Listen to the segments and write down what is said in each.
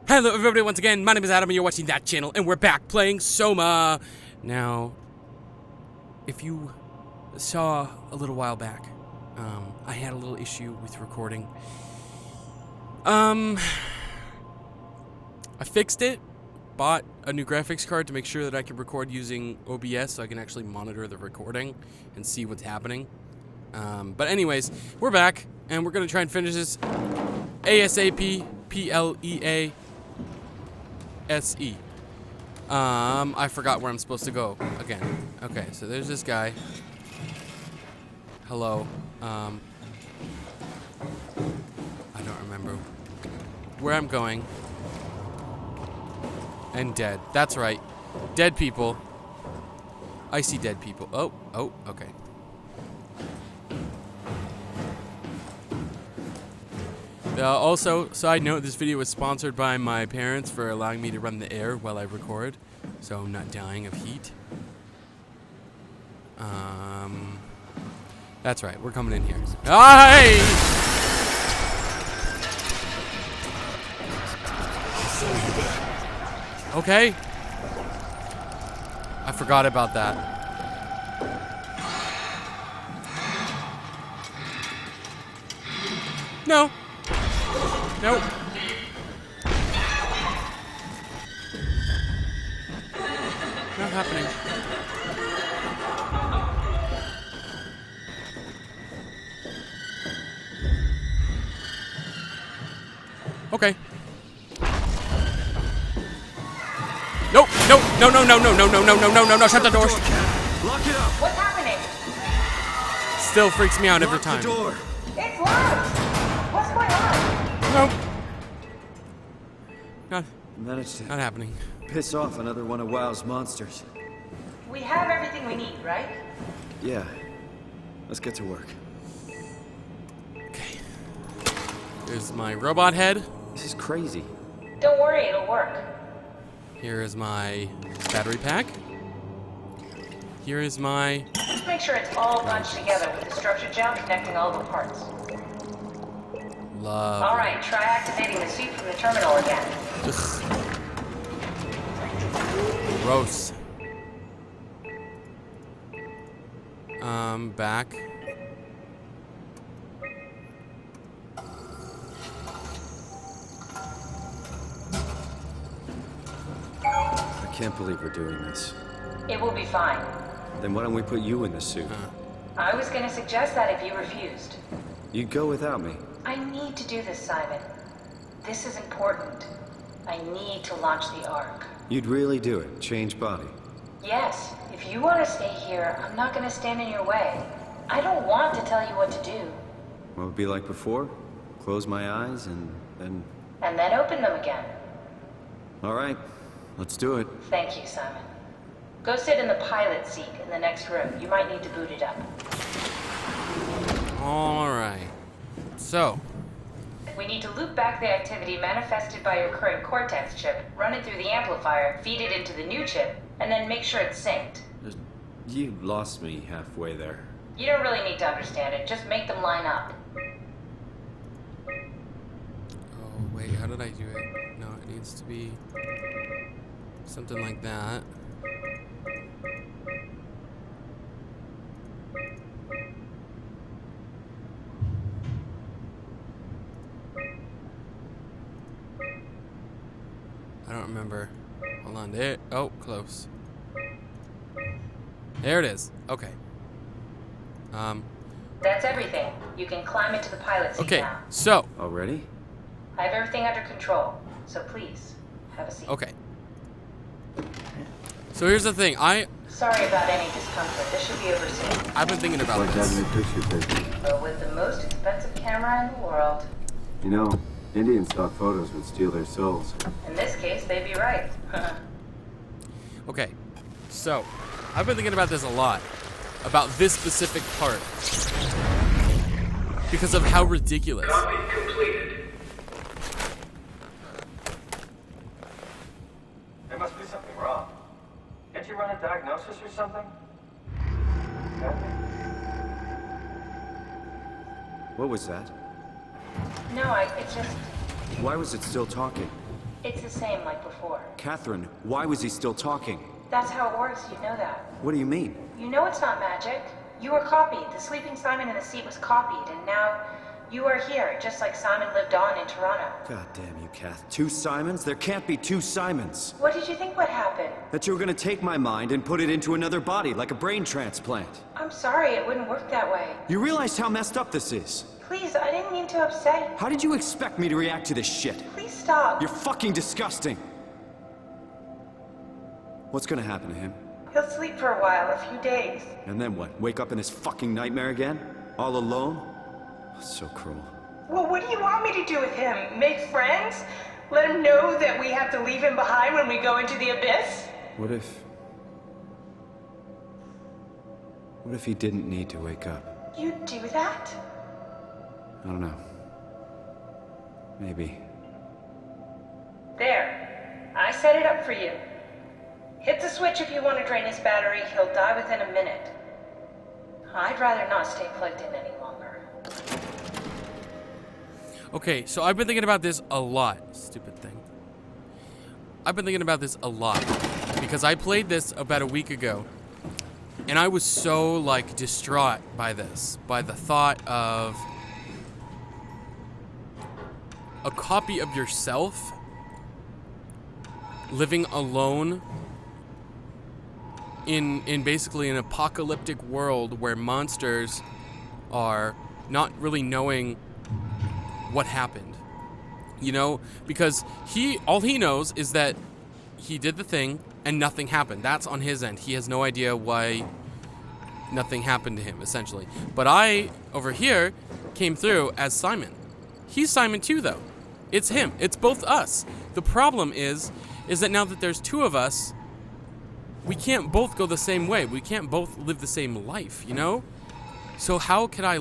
Hello everybody, once again, my name is Adam and you're watching that channel, and we're back playing SOMA. Now, if you saw a little while back, I had a little issue with recording. I fixed it, bought a new graphics card to make sure that I could record using OBS so I can actually monitor the recording and see what's happening. But anyways, we're back, and we're going to try and finish this ASAP, PLEA. SE. I forgot where I'm supposed to go again. Okay, so there's this guy. Hello. I don't remember where I'm going. And dead. That's right. Dead people. I see dead people. Oh, okay. Also, side note, this video was sponsored by my parents for allowing me to run the air while I record, so I'm not dying of heat. That's right, we're coming in here. Hey! Okay. I forgot about that. No. Nope. Not happening. Okay. Nope, nope, no, shut the door. Lock it up. What's happening? Still freaks me out every time. Lock the door. It's locked. What's going on? Nope. Managed to Not happening. piss off another one of WoW's monsters. We have everything we need, right? Yeah. Let's get to work. Okay. Here's my robot head. This is crazy. Don't worry, it'll work. Here is my battery pack. Here is my... Let's make sure it's all bunched together with the structure gel connecting all the parts. Love. All right, try activating the suit from the terminal again. Ugh. Gross. Back. I can't believe we're doing this. It will be fine. Then why don't we put you in the suit? I was gonna suggest that if you refused. You'd go without me. I need to do this, Simon. This is important. I need to launch the Ark. You'd really do it. Change body. Yes, if you want to stay here, I'm not gonna stand in your way. I don't want to tell you what to do. What would be like before? Close my eyes and then... And then open them again. All right. Let's do it. Thank you, Simon. Go sit in the pilot seat in the next room. You might need to boot it up. Alright. So. We need to loop back the activity manifested by your current Cortex chip, run it through the amplifier, feed it into the new chip, and then make sure it's synced. You lost me halfway there. You don't really need to understand it, just make them line up. Oh, wait, how did I do it? No, it needs to be something like that. I don't remember. Hold on, there. Oh, close. There it is. Okay. That's everything. You can climb into the pilot seat Okay, now. so. Already? I have everything under control, so please, have a seat. Okay. So here's the thing. Sorry about any discomfort. This should be over soon. I've been thinking about this. But with the most expensive camera in the world, You know, Indian stock photos would steal their souls. in this case, they'd be right. Okay, so I've been thinking about this a lot, about this specific part, because of how ridiculous. Copy completed. There must be something wrong. Can't you run a diagnosis or something? What was that? No, it just... Why was it still talking? It's the same like before. Catherine, why was he still talking? That's how it works, you know that. What do you mean? You know it's not magic. You were copied. The sleeping Simon in the seat was copied, and now you are here, just like Simon lived on in Toronto. God damn you, Kath. 2 Simons? There can't be 2 Simons. What did you think would happen? That you were gonna take my mind and put it into another body, like a brain transplant. I'm sorry, it wouldn't work that way. You realize how messed up this is? Please, I didn't mean to upset you. How did you expect me to react to this shit? Please stop. You're fucking disgusting. What's gonna happen to him? He'll sleep for a while, a few days. And then what? Wake up in this fucking nightmare again? All alone? So cruel. Well, what do you want me to do with him? Make friends? Let him know that we have to leave him behind when we go into the abyss? What if he didn't need to wake up? You'd do that? I don't know. Maybe. There. I set it up for you. Hit the switch if you want to drain his battery. He'll die within a minute. I'd rather not stay plugged in any longer. Okay, so I've been thinking about this a lot. Stupid thing. I've been thinking about this a lot because I played this about a week ago, and I was so, like, distraught by this, by the thought of a copy of yourself living alone in basically an apocalyptic world where monsters are not really knowing what happened, you know, because all he knows is that he did the thing and nothing happened. That's on his end. He has no idea why nothing happened to him, essentially. But I over here came through as Simon. He's Simon too, though. It's him. It's both us. The problem is that now that there's 2 of us, we can't both go the same way. We can't both live the same life, you know? So how could I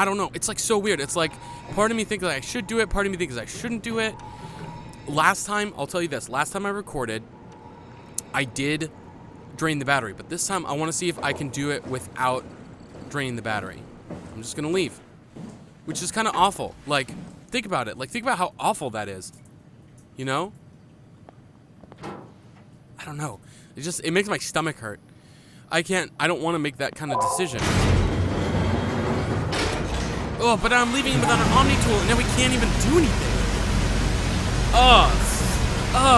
don't know. It's like so weird. It's like part of me thinks like I should do it. Part of me thinks I shouldn't do it. Last time, I'll tell you this. Last time I recorded, I did drain the battery. But this time I want to see if I can do it without draining the battery. I'm just going to leave. Which is kind of awful. Like, think about it. Like, think about how awful that is. You know? I don't know. It makes my stomach hurt. I don't want to make that kind of decision. Oh, but I'm leaving him without an Omni tool, and now we can't even do anything.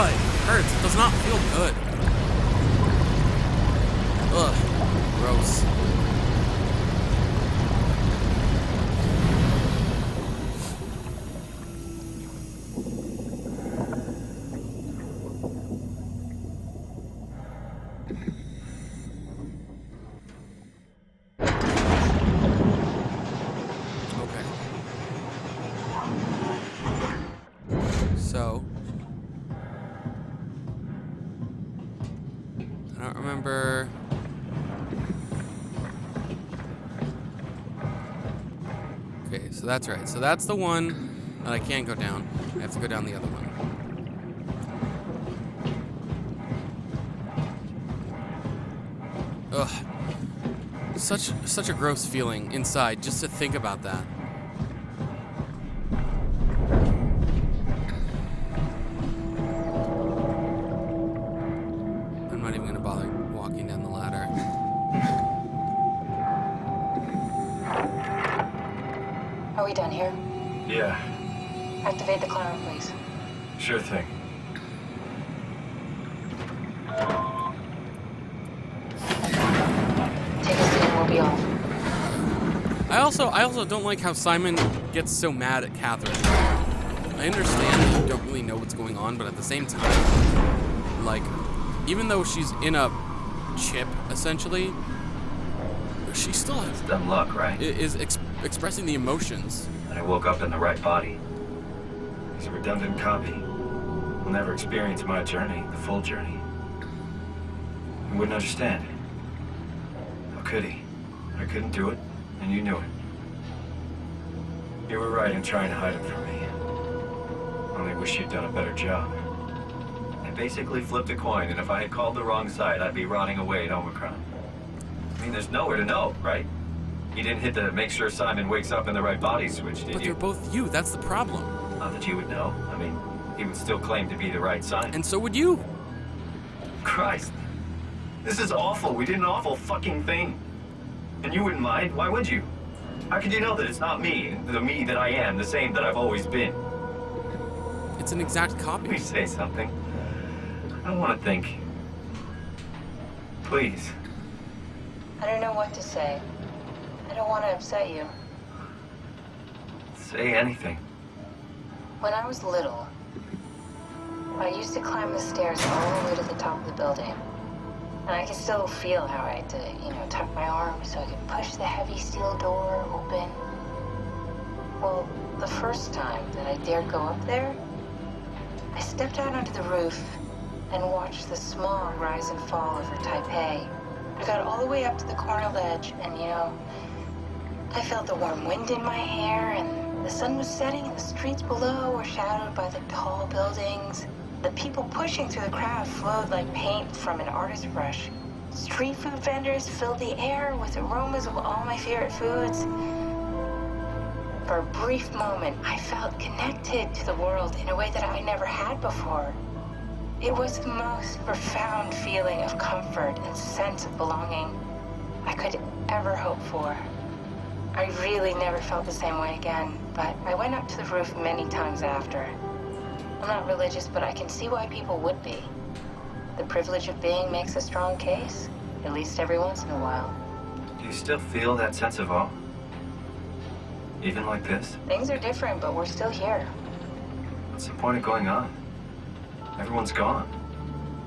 It hurts. It does not feel good. Ugh, gross. So, I don't remember. Okay, so that's right. So that's the one that I can't go down. I have to go down the other one. Ugh. Such a gross feeling inside just to think about that. Are we done here? Yeah, Activate the climber, please. sure thing. Take a seat and we'll be off. I also don't like how Simon gets so mad at Catherine. I understand that you don't really know what's going on, but at the same time, like, even though she's in a chip, essentially, she still has Dumb luck, right? is expressing the emotions. And I woke up in the right body. He's a redundant copy. He'll never experience my journey, the full journey. He wouldn't understand. How could he? I couldn't do it, and you knew it. You were right in trying to hide him from me. Only wish you'd done a better job. I basically flipped a coin, and if I had called the wrong side, I'd be rotting away at Omicron. I mean, there's nowhere to know, right? You didn't hit the make sure Simon wakes up in the right body switch, did But you? they're both you. That's the problem. Not that you would know. I mean, he would still claim to be the right sign. And so would you. Christ. This is awful. We did an awful fucking thing. And you wouldn't mind? Why would you? How could you know that it's not me, the me that I am, the same that I've always been? It's an exact copy. Please say something. I don't want to think. Please. I don't know what to say. I don't want to upset you. Say anything. When I was little, I used to climb the stairs all the way to the top of the building. And I can still feel how I had to, tuck my arm so I could push the heavy steel door open. Well, the first time that I dared go up there, I stepped out onto the roof and watched the smog rise and fall over Taipei. I got all the way up to the corner ledge and, I felt the warm wind in my hair and the sun was setting and the streets below were shadowed by the tall buildings. The people pushing through the crowd flowed like paint from an artist's brush. Street food vendors filled the air with aromas of all my favorite foods. For a brief moment, I felt connected to the world in a way that I never had before. It was the most profound feeling of comfort and sense of belonging I could ever hope for. I really never felt the same way again, but I went up to the roof many times after. I'm not religious, but I can see why people would be. The privilege of being makes a strong case, at least every once in a while. Do you still feel that sense of awe? Even like this? Things are different, but we're still here. What's the point of going on? Everyone's gone.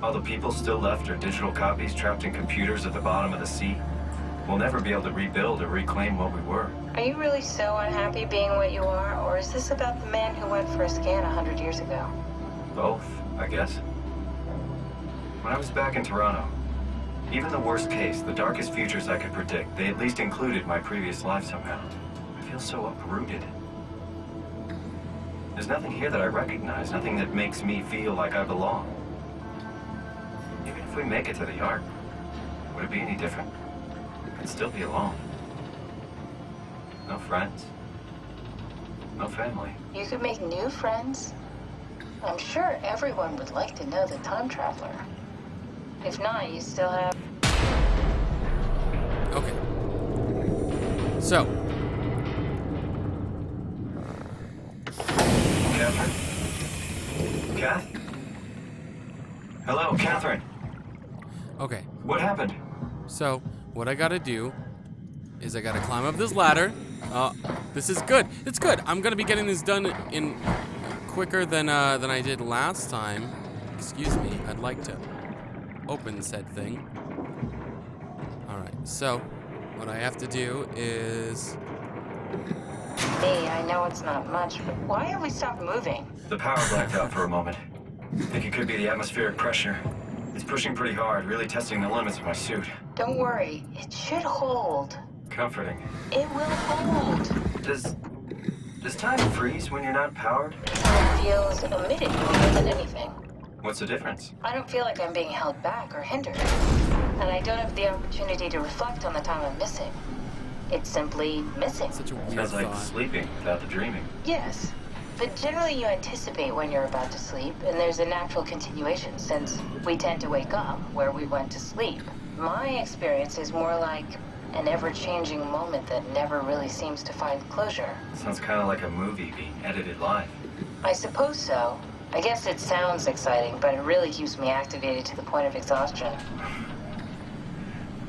All the people still left are digital copies trapped in computers at the bottom of the sea. We'll never be able to rebuild or reclaim what we were. Are you really so unhappy being what you are, or is this about the man who went for a scan 100 years ago? Both, I guess. When I was back in Toronto, even the worst case, the darkest futures I could predict, they at least included my previous life somehow. I feel so uprooted. There's nothing here that I recognize, nothing that makes me feel like I belong. Even if we make it to the Ark, would it be any different? I'd still be alone. No friends. No family. You could make new friends. I'm sure everyone would like to know the time traveler. If not, you still have... Okay. So. Catherine? Kath? Hello, Catherine. Okay. What happened? So, what I gotta do is I gotta climb up this ladder. This is good. It's good. I'm gonna be getting this done in quicker than I did last time. Excuse me. I'd like to open said thing. All right. So, what I have to do is. Hey, I know it's not much, but why have we stopped moving? The power blacked out for a moment. I think it could be the atmospheric pressure. It's pushing pretty hard, really testing the limits of my suit. Don't worry, it should hold. Comforting. It will hold. Does time freeze when you're not powered? Time feels omitted more than anything. What's the difference? I don't feel like I'm being held back or hindered. And I don't have the opportunity to reflect on the time I'm missing. It's simply missing. Such a weird Sounds like thought. sleeping without the dreaming. Yes. But generally you anticipate when you're about to sleep, and there's a natural continuation since we tend to wake up where we went to sleep. My experience is more like an ever-changing moment that never really seems to find closure. Sounds kind of like a movie being edited live. I suppose so. I guess it sounds exciting, but it really keeps me activated to the point of exhaustion.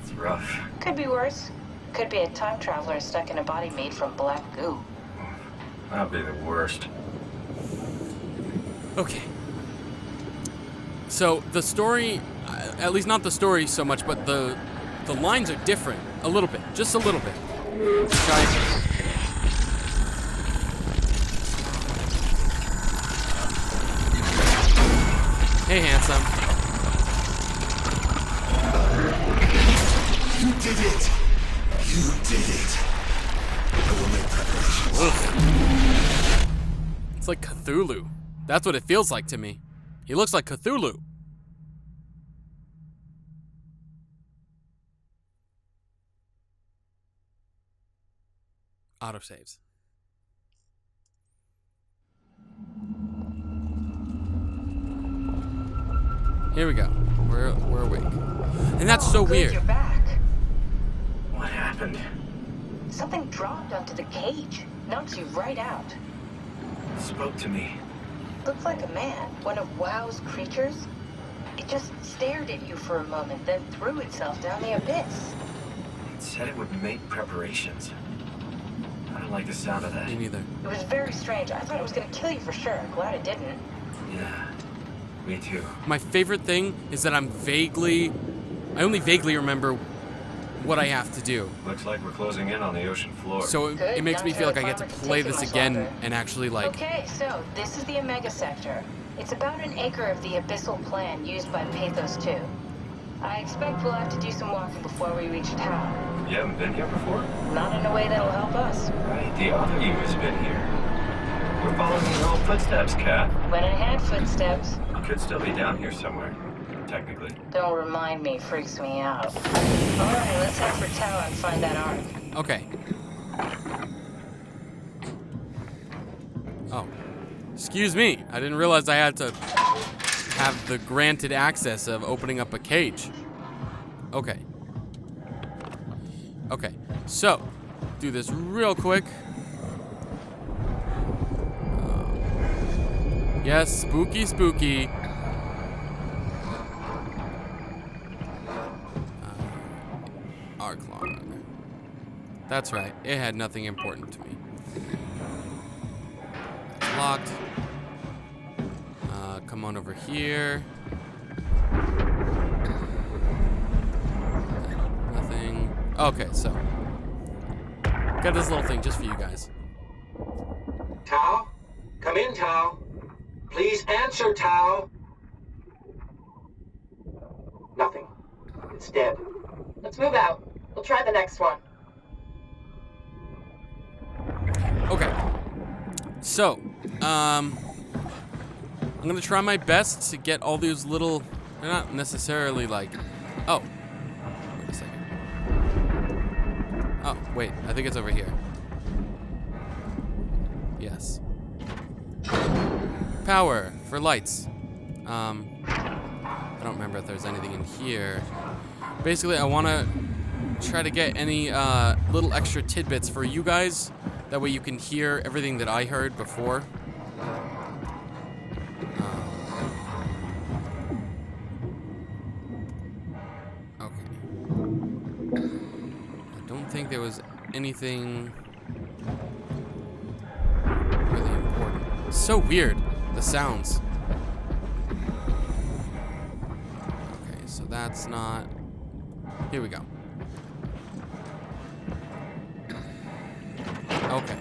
It's rough. Could be worse. Could be a time traveler stuck in a body made from black goo. That'd be the worst. Okay. So the story, at least not the story so much, but the lines are different a little bit, just a little bit. Hey, handsome. You did it! You did it! I will make preparations. Ugh. It's like Cthulhu. That's what it feels like to me. He looks like Cthulhu. Autosaves. Here we go. We're awake. And that's so Good, weird. You're back. What happened? Something dropped onto the cage. Knocks you right out. Spoke to me. Looked like a man. One of WoW's creatures. It just stared at you for a moment, then threw itself down the abyss. It said it would make preparations. I don't like the sound of that. Me neither. It was very strange. I thought it was gonna kill you for sure. Glad it didn't. Yeah, me too. My favorite thing is that I only vaguely remember what I have to do. Looks like we're closing in on the ocean floor. So Good, it makes not me sure feel the like I get to farmer can play take it this much again longer. and actually like, Okay, so this is the Omega Sector. It's about an acre of the abyssal plan used by Pathos 2. I expect we'll have to do some walking before we reach town. You haven't been here before? Not in a way that'll help us. Right, the other you has been here. We're following your old footsteps, Kat. When I had footsteps, You could still be down here somewhere, technically. don't remind me, freaks me out. Alright, let's head for town and find that ark. okay. Oh. Excuse me. I didn't realize I had to have the granted access of opening up a cage. Okay. Okay. So, do this real quick. Yes, spooky, spooky. Arc log. That's right. It had nothing important to me. It's locked. Come on over here. Nothing. Okay, so got this little thing just for you guys. Tao? Come in, Tao. Please answer, Tao. Nothing. It's dead. Let's move out. We'll try the next one. Okay. So, I'm gonna try my best to get all these little. They're not necessarily like. Oh. Wait a second. Oh, wait. I think it's over here. Yes. Power for lights. I don't remember if there's anything in here. Basically, I want to try to get any little extra tidbits for you guys. That way you can hear everything that I heard before. Okay. I don't think there was anything really important. It's so weird, the sounds. Okay, so that's not... Here we go. Okay.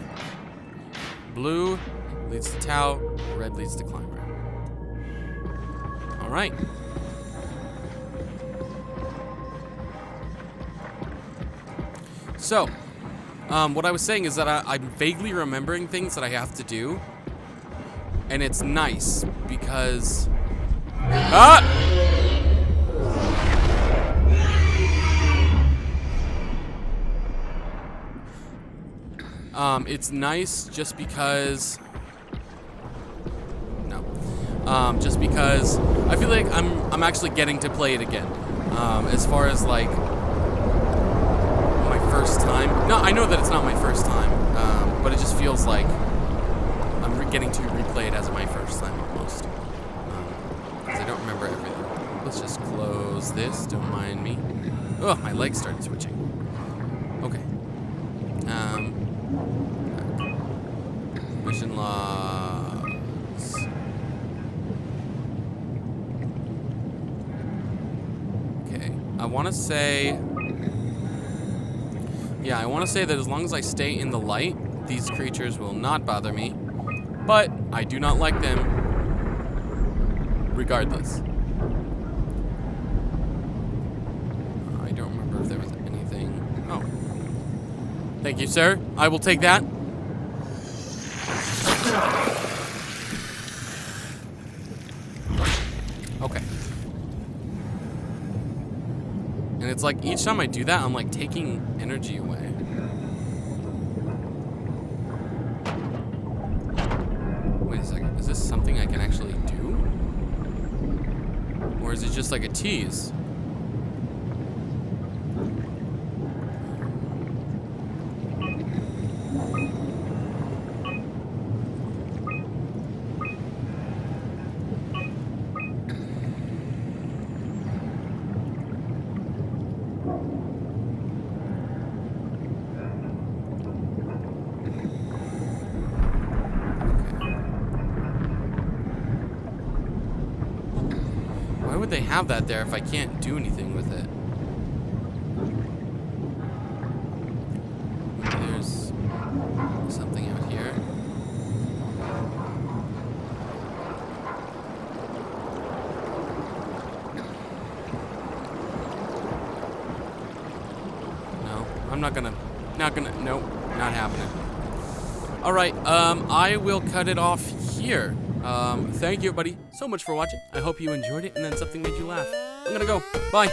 Blue leads to Tau, red leads to Climber. Alright. So, what I was saying is that I'm vaguely remembering things that I have to do. And it's nice because... Ah! It's nice just because... No. Just because I feel like I'm actually getting to play it again. As far as like my first time. No, I know that it's not my first time, but it just feels like I'm getting to replay it as my first time almost. Because I don't remember everything. Let's just close this. Don't mind me. Oh, my legs started switching. Okay. Mission logs. Okay. I want to say... Yeah, I want to say that as long as I stay in the light, these creatures will not bother me. But I do not like them regardless. I don't remember if there was anything... Oh. Thank you, sir. I will take that. Okay. And it's like each time I do that, I'm like taking energy away. Wait a second. Is this something I can actually do? Or Or is it just like a tease? Why would they have that there if I can't do anything with it? There's something out here. No, I'm not gonna, nope, not happening. All right, I will cut it off here. Thank you, everybody, so much for watching. I hope you enjoyed it, and then something made you laugh. I'm gonna go. Bye.